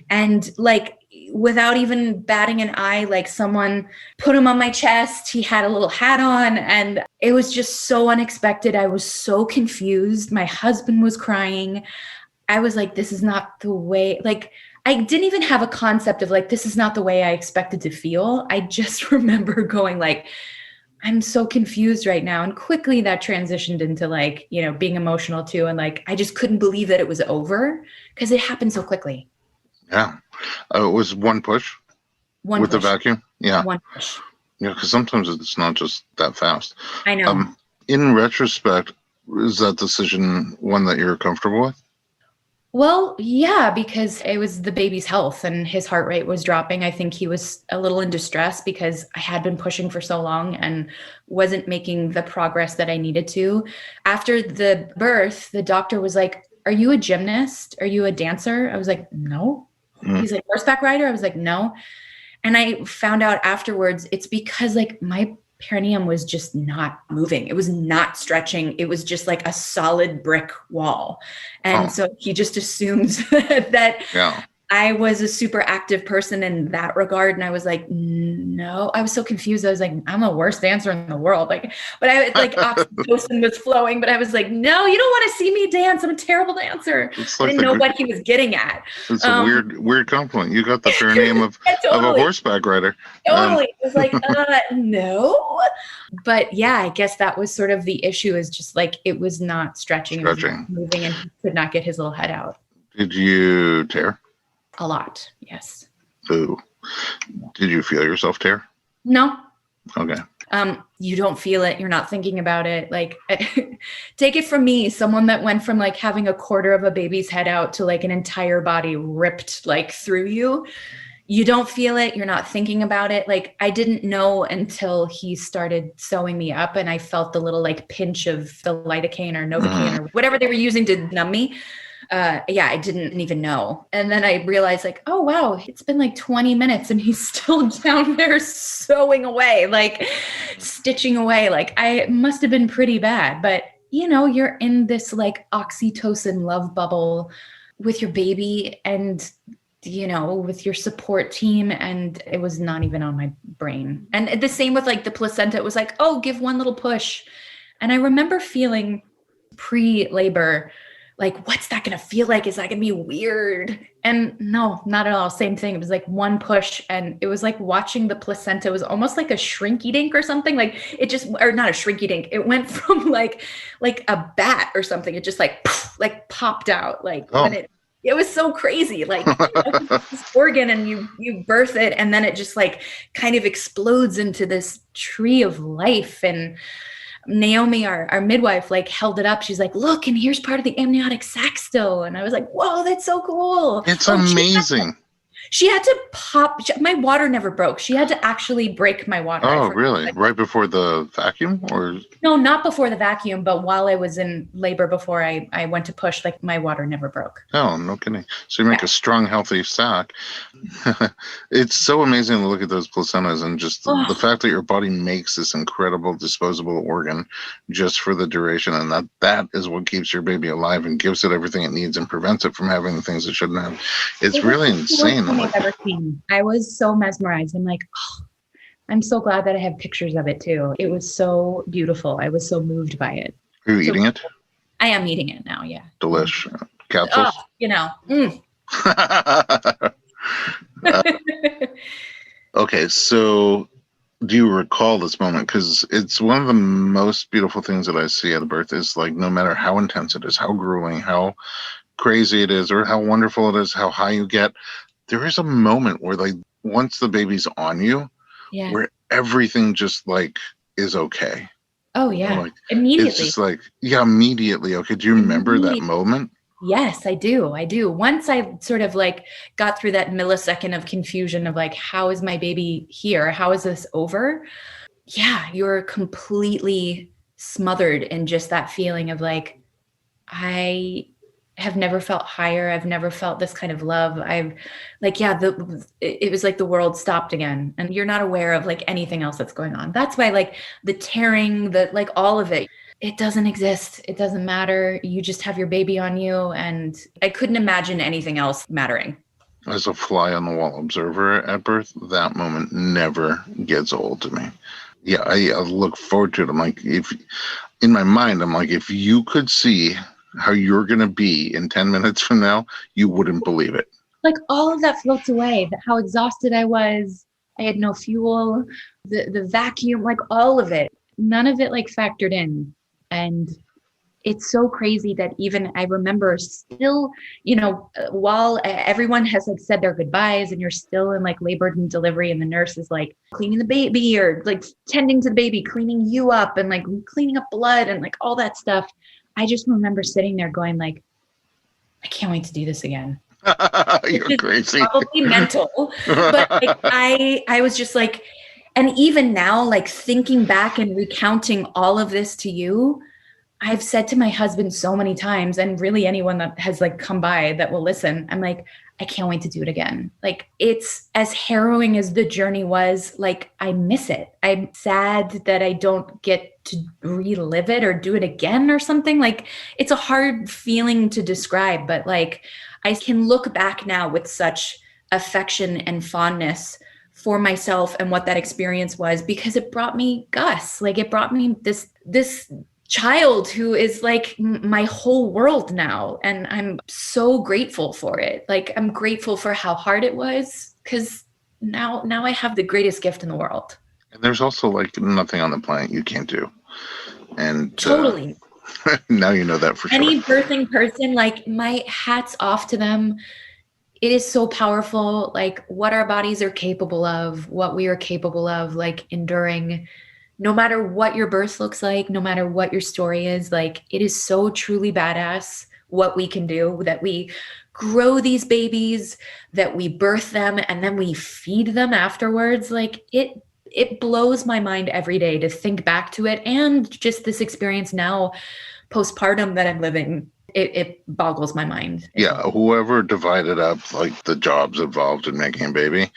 And like, without even batting an eye, like someone put him on my chest. He had a little hat on, and it was just so unexpected. I was so confused. My husband was crying. I was like, this is not the way, like, I didn't even have a concept of like, this is not the way I expected to feel. I just remember going like, I'm so confused right now. And quickly that transitioned into like, being emotional too. And like, I just couldn't believe that it was over because it happened so quickly. Yeah. It was one push with the vacuum. Yeah. One push. Yeah. Because sometimes it's not just that fast. I know. In retrospect, is that decision one that you're comfortable with? Well, yeah, because it was the baby's health and his heart rate was dropping. I think he was a little in distress because I had been pushing for so long and wasn't making the progress that I needed to. After the birth, the doctor was like, are you a gymnast? Are you a dancer? I was like, no. He's like, horseback rider? I was like, no. And I found out afterwards, it's because like my perineum was just not moving. It was not stretching. It was just like a solid brick wall. And so he just assumed that I was a super active person in that regard. And I was like, no, I was so confused. I was like, I'm the worst dancer in the world. Like, but I like oxytocin was flowing, but I was like, no, you don't want to see me dance. I'm a terrible dancer. Like I didn't know what he was getting at. It's a weird compliment. You got the perineum of a horseback rider. Totally. It was like, no. But yeah, I guess that was sort of the issue, is just like, it was not stretching. It was not moving, and he could not get his little head out. Did you tear? A lot, yes. Ooh. Did you feel yourself tear? No. Okay. You don't feel it. You're not thinking about it. Like, take it from me, someone that went from like having a quarter of a baby's head out to like an entire body ripped like through you. You don't feel it. You're not thinking about it. Like, I didn't know until he started sewing me up, and I felt the little like pinch of the lidocaine or Novocaine or whatever they were using to numb me. I didn't even know. And then I realized like, oh, wow, it's been like 20 minutes and he's still down there sewing away, like stitching away. Like, I must have been pretty bad, but you're in this like oxytocin love bubble with your baby and, with your support team. And it was not even on my brain. And the same with like the placenta. It was like, oh, give one little push. And I remember feeling pre-labor, like, what's that going to feel like? Is that going to be weird? And no, not at all. Same thing. It was like one push, and it was like watching the placenta. It was almost like a shrinky dink or something. Like it just, or not a shrinky dink. It went from like a bat or something. It just like popped out. Like when it was so crazy. Like this organ, and you birth it, and then it just like kind of explodes into this tree of life. And Naomi, our midwife, like held it up. She's like, look, and here's part of the amniotic sac still. And I was like, whoa, that's so cool. It's amazing. She had to pop. My water never broke. She had to actually break my water. Oh, really? Right before the vacuum, or? No, not before the vacuum, but while I was in labor, before I went to push, like my water never broke. Oh, no kidding. So you make a strong, healthy sack. It's so amazing to look at those placentas and just the fact that your body makes this incredible disposable organ just for the duration, and that is what keeps your baby alive and gives it everything it needs and prevents it from having the things it shouldn't have. It's really insane. I've ever seen. I was so mesmerized. I'm like, oh, I'm so glad that I have pictures of it too. It was so beautiful. I was so moved by it. Are you eating it? I am eating it now, yeah. Delish. Capsules? Oh, you know. Mm. Okay, so do you recall this moment? Because it's one of the most beautiful things that I see at a birth is like, no matter how intense it is, how grueling, how crazy it is, or how wonderful it is, how high you get, there is a moment where, like, once the baby's on you, where everything just like is okay. Oh yeah, like, immediately. It's just like, yeah, immediately. Okay, do you remember that moment? Yes, I do. Once I sort of like got through that millisecond of confusion of like, how is my baby here? How is this over? Yeah, you're completely smothered in just that feeling of like, I have never felt higher. I've never felt this kind of love. I've like, yeah, it was like the world stopped again, and you're not aware of like anything else that's going on. That's why like the tearing, the like all of it, it doesn't exist. It doesn't matter. You just have your baby on you. And I couldn't imagine anything else mattering. As a fly on the wall observer at birth, that moment never gets old to me. Yeah, I look forward to it. I'm like, if in my mind, I'm like, if you could see how you're going to be in 10 minutes from now, you wouldn't believe it. Like all of that floats away, how exhausted I was. I had no fuel, the vacuum, like all of it, none of it like factored in. And it's so crazy that even I remember still, you know, while everyone has like said their goodbyes and you're still in like labor and delivery, and the nurse is like cleaning the baby or like tending to the baby, cleaning you up and like cleaning up blood and like all that stuff. I just remember sitting there going like, I can't wait to do this again. You're crazy. Probably mental, but like, I was just like, and even now, like thinking back and recounting all of this to you, I've said to my husband so many times, and really anyone that has like come by that will listen, I'm like, I can't wait to do it again. Like it's as harrowing as the journey was, like I miss it. I'm sad that I don't get to relive it or do it again or something. Like it's a hard feeling to describe, but like I can look back now with such affection and fondness for myself and what that experience was, because it brought me Gus. Like it brought me this child who is like my whole world now. And I'm so grateful for it. Like I'm grateful for how hard it was, because now I have the greatest gift in the world. And there's also like nothing on the planet you can't do. And totally. Now you know that for sure. Any birthing person, like my hat's off to them. It is so powerful, like what our bodies are capable of, what we are capable of, like enduring, no matter what your birth looks like, no matter what your story is. Like it is so truly badass what we can do, that we grow these babies, that we birth them, and then we feed them afterwards. Like it blows my mind every day to think back to it, and just this experience now postpartum that I'm living. It boggles my mind. Yeah, whoever divided up like the jobs involved in making a baby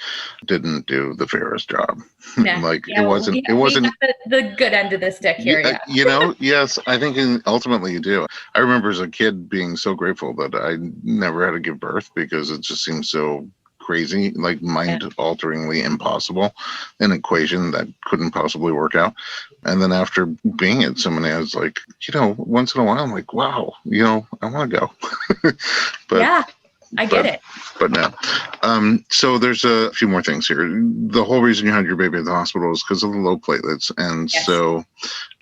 didn't do the fairest job. Like it wasn't the good end of the stick here. Yeah. You know, yes, I think ultimately you do. I remember as a kid being so grateful that I never had to give birth, because it just seemed so crazy, like mind-alteringly impossible, an equation that couldn't possibly work out. And then after being at so many, I was like, you know, once in a while, I'm like, wow, you know, I want to go. But yeah, I get it. But no. So there's a few more things here. The whole reason you had your baby at the hospital is because of the low platelets. And so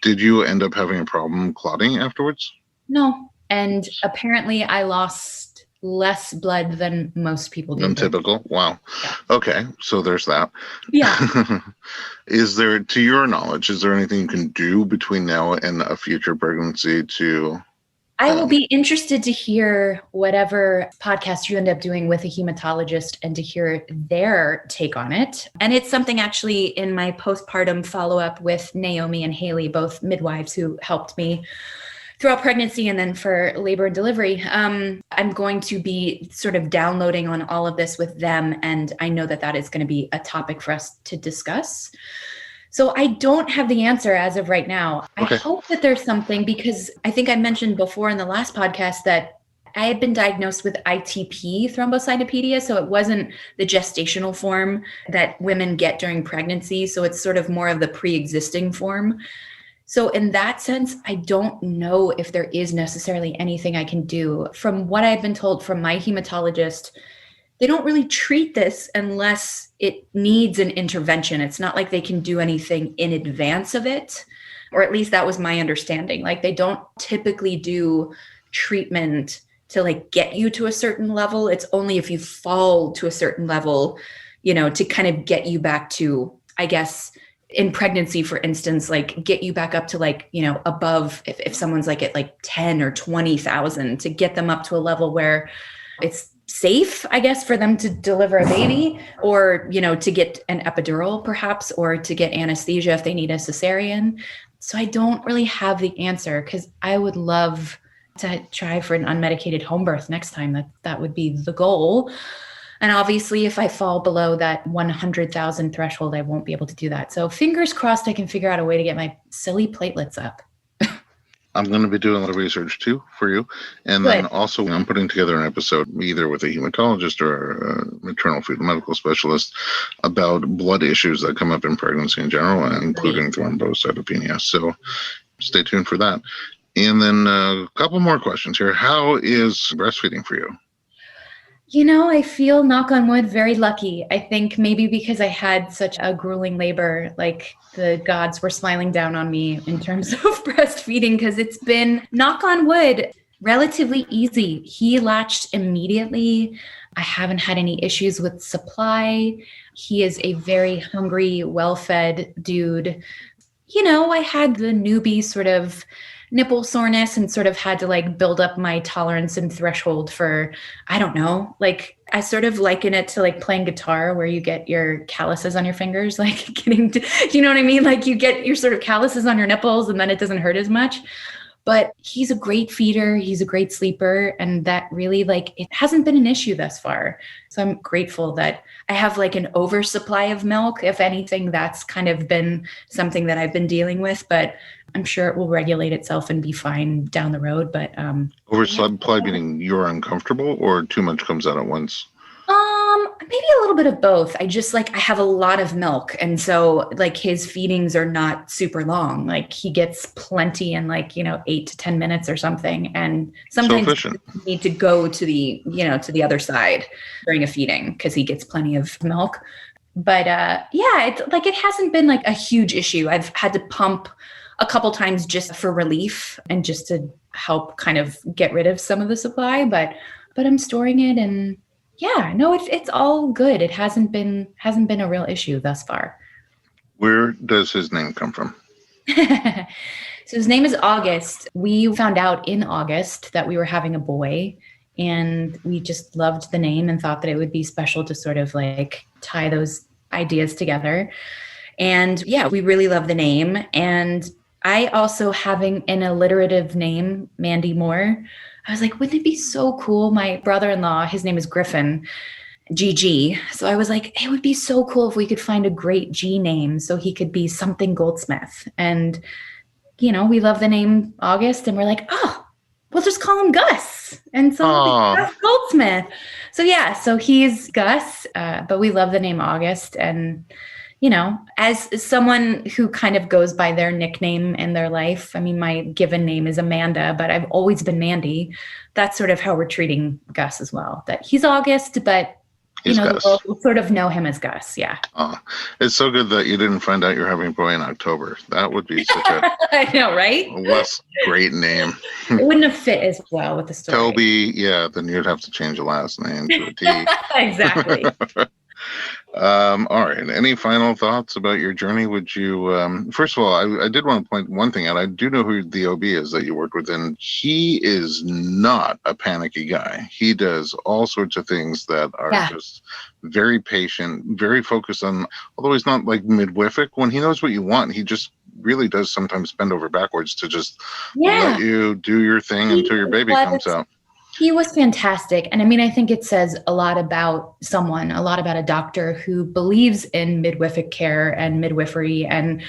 did you end up having a problem clotting afterwards? No. And apparently I lost less blood than most people do. Than typical? Wow. Yeah. Okay, so there's that. Yeah. Is there, to your knowledge, is there anything you can do between now and a future pregnancy to I will be interested to hear whatever podcast you end up doing with a hematologist and to hear their take on it. And it's something actually in my postpartum follow-up with Naomi and Haley, both midwives who helped me throughout pregnancy and then for labor and delivery. I'm going to be sort of downloading on all of this with them. And I know that that is going to be a topic for us to discuss. So I don't have the answer as of right now. Okay. I hope that there's something, because I think I mentioned before in the last podcast that I had been diagnosed with ITP thrombocytopenia. So it wasn't the gestational form that women get during pregnancy. So it's sort of more of the pre-existing form. So in that sense, I don't know if there is necessarily anything I can do. From what I've been told from my hematologist, they don't really treat this unless it needs an intervention. It's not like they can do anything in advance of it, or at least that was my understanding. Like they don't typically do treatment to like get you to a certain level. It's only if you fall to a certain level, to kind of get you back to, I guess, in pregnancy, for instance, like get you back up to like, above, if someone's like at like 10 or 20,000, to get them up to a level where it's safe, I guess, for them to deliver a baby, or, to get an epidural perhaps, or to get anesthesia if they need a cesarean. So I don't really have the answer, because I would love to try for an unmedicated home birth next time. That would be the goal. And obviously, if I fall below that 100,000 threshold, I won't be able to do that. So fingers crossed I can figure out a way to get my silly platelets up. I'm going to be doing a little research too for you. And Good. then also I'm putting together an episode either with a hematologist or a maternal fetal medical specialist about blood issues that come up in pregnancy in general, including thrombocytopenia. So stay tuned for that. And then a couple more questions here. How is breastfeeding for you? I feel, knock on wood, very lucky. I think maybe because I had such a grueling labor, like the gods were smiling down on me in terms of breastfeeding, because it's been, knock on wood, relatively easy. He latched immediately. I haven't had any issues with supply. He is a very hungry, well-fed dude. I had the newbie sort of nipple soreness and sort of had to like build up my tolerance and threshold for, I don't know, like I sort of liken it to like playing guitar where you get your calluses on your fingers, like getting to, you know what I mean? Like you get your sort of calluses on your nipples and then it doesn't hurt as much. But he's a great feeder. He's a great sleeper. And that really it hasn't been an issue thus far. So I'm grateful that I have like an oversupply of milk. If anything, that's kind of been something that I've been dealing with, but I'm sure it will regulate itself and be fine down the road. But oversupply meaning you're uncomfortable or too much comes out at once? Maybe a little bit of both. I just I have a lot of milk. And so his feedings are not super long. Like he gets plenty in 8 to 10 minutes or something. And sometimes you need to go to the, to the other side during a feeding because he gets plenty of milk. But it hasn't been a huge issue. I've had to pump a couple times just for relief and just to help kind of get rid of some of the supply, but I'm storing it, and yeah, no, it's all good. It hasn't been a real issue thus far. Where does his name come from? So his name is August. We found out in August that we were having a boy, and we just loved the name and thought that it would be special to sort of tie those ideas together. And yeah, we really love the name. And I also, having an alliterative name, Mandy Moore, I was like, wouldn't it be so cool? My brother-in-law, his name is Griffin, GG. So I was like, it would be so cool if we could find a great G name so he could be something Goldsmith. And, we love the name August, and we're like, oh, we'll just call him Gus. And so Gus Goldsmith. So yeah, so he's Gus, but we love the name August. And as someone who kind of goes by their nickname in their life, I mean, my given name is Amanda, but I've always been Mandy. That's sort of how we're treating Gus as well. That he's August, but the world will sort of know him as Gus. Yeah. Oh, it's so good that you didn't find out you're having a boy in October. That would be such a I know, right? less great name. It wouldn't have fit as well with the story. Toby, yeah, then you'd have to change the last name to a T. Exactly. All right. Any final thoughts about your journey? Would you, first of all, I did want to point one thing out. I do know who the OB is that you worked with, and he is not a panicky guy. He does all sorts of things that are Yeah. just very patient, very focused on, although he's not like midwific. When he knows what you want, he just really does sometimes bend over backwards to just let you do your thing until your baby comes out. He was fantastic. And I mean, I think it says a lot about someone, a lot about a doctor who believes in midwific care and midwifery and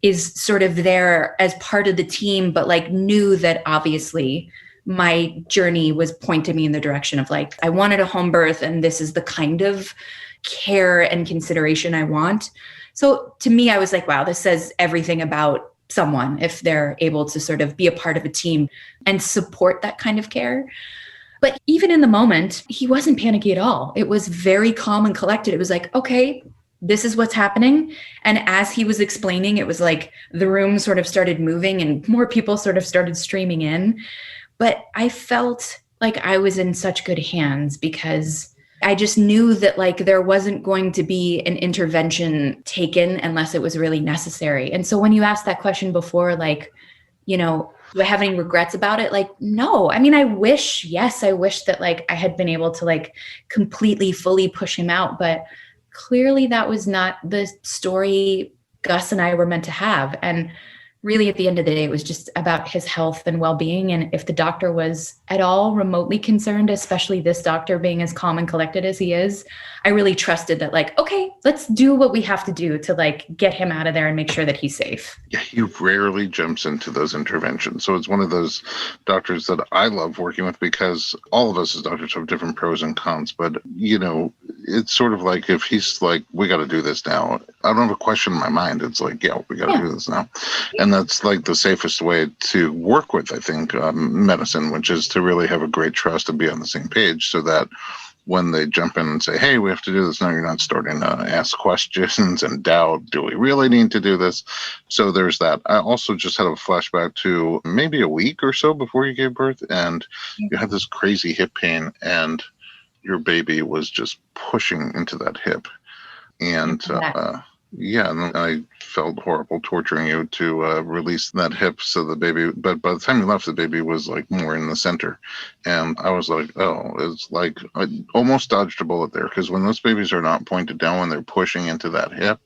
is sort of there as part of the team, but like knew that obviously my journey was pointing me in the direction of like, I wanted a home birth and this is the kind of care and consideration I want. So to me, I was like, wow, this says everything about someone if they're able to sort of be a part of a team and support that kind of care. But even in the moment, he wasn't panicky at all. It was very calm and collected. It was like, okay, this is what's happening. And as he was explaining, it was like the room sort of started moving and more people sort of started streaming in. But I felt like I was in such good hands because I just knew that like there wasn't going to be an intervention taken unless it was really necessary. And so when you asked that question before, like, you know, do I have any regrets about it? Like, no. I mean, I wish that like I had been able to like completely, fully push him out. But clearly that was not the story Gus and I were meant to have. And really at the end of the day, it was just about his health and well-being. And if the doctor was at all remotely concerned, especially this doctor being as calm and collected as he is, I really trusted that like, okay, let's do what we have to do to like get him out of there and make sure that he's safe. Yeah, he rarely jumps into those interventions. So it's one of those doctors that I love working with because all of us as doctors have different pros and cons. But, you know, it's sort of like if he's like, we got to do this now. I don't have a question in my mind. It's like, yeah, we got to do this now. And that's like the safest way to work with, I think, medicine, which is to really have a great trust and be on the same page so that when they jump in and say, hey, we have to do this now, you're not starting to ask questions and doubt, do we really need to do this? So there's that. I also just had a flashback to maybe a week or so before you gave birth, and you had this crazy hip pain, and your baby was just pushing into that hip. And yeah, and I felt horrible torturing you to release that hip so the baby, but by the time you left, the baby was like more in the center. And I was like, oh, it's like I almost dodged a bullet there, because when those babies are not pointed down, when they're pushing into that hip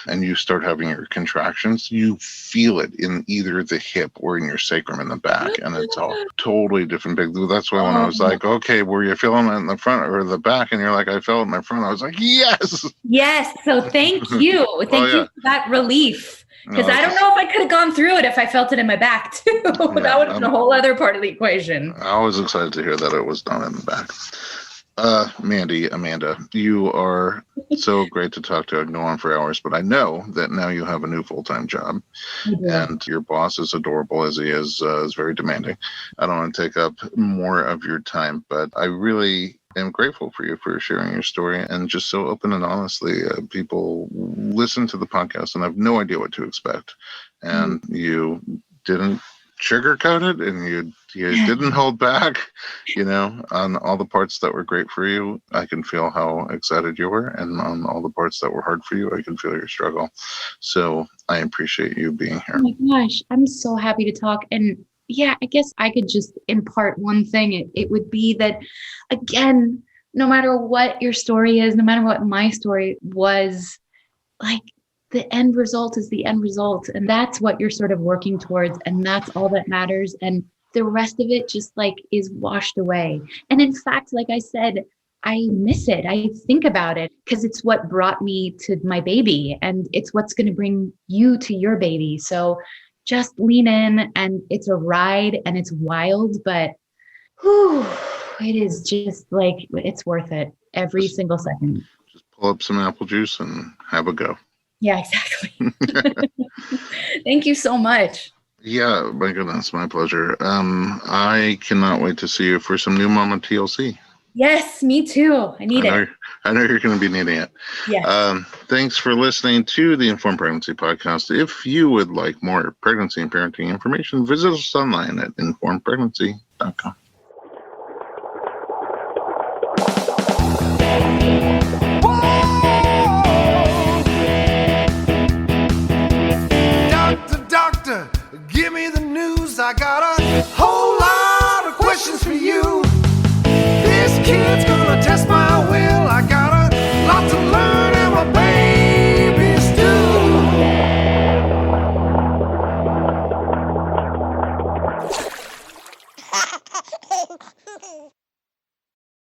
and you start having your contractions, you feel it in either the hip or in your sacrum in the back. And it's all totally different. That's why when I was like, okay, were you feeling it in the front or the back? And you're like, I felt it in my front. I was like, yes. Yes. So thank you. Thank you for that relief. Because I don't know if I could have gone through it if I felt it in my back too. Yeah, that would have been a whole other part of the equation. I was excited to hear that it was done in the back. Mandy, Amanda, you are so great to talk to. I can go on for hours, but I know that now you have a new full-time job, and your boss, as adorable as he is very demanding. I don't want to take up more of your time, but I really am grateful for you for sharing your story and just so open and honestly. People listen to the podcast and have no idea what to expect, and you didn't sugarcoat it, and you didn't hold back, you know, on all the parts that were great for you. I can feel how excited you were, and on all the parts that were hard for you, I can feel your struggle. So I appreciate you being here. Oh my gosh, I'm so happy to talk. And yeah, I guess I could just impart one thing. It would be that, again, no matter what your story is, no matter what my story was, like, the end result is the end result. And that's what you're sort of working towards. And that's all that matters. And the rest of it just like is washed away. And in fact, like I said, I miss it. I think about it because it's what brought me to my baby, and it's what's going to bring you to your baby. So just lean in, and it's a ride and it's wild, but it is just like, it's worth it every single second. Just pull up some apple juice and have a go. Yeah, exactly. Thank you so much. Yeah, my goodness, my pleasure. I cannot wait to see you for some new Mama TLC. Yes, me too. I need it. I know you're going to be needing it. Yeah. Thanks for listening to the Informed Pregnancy Podcast. If you would like more pregnancy and parenting information, visit us online at informedpregnancy.com.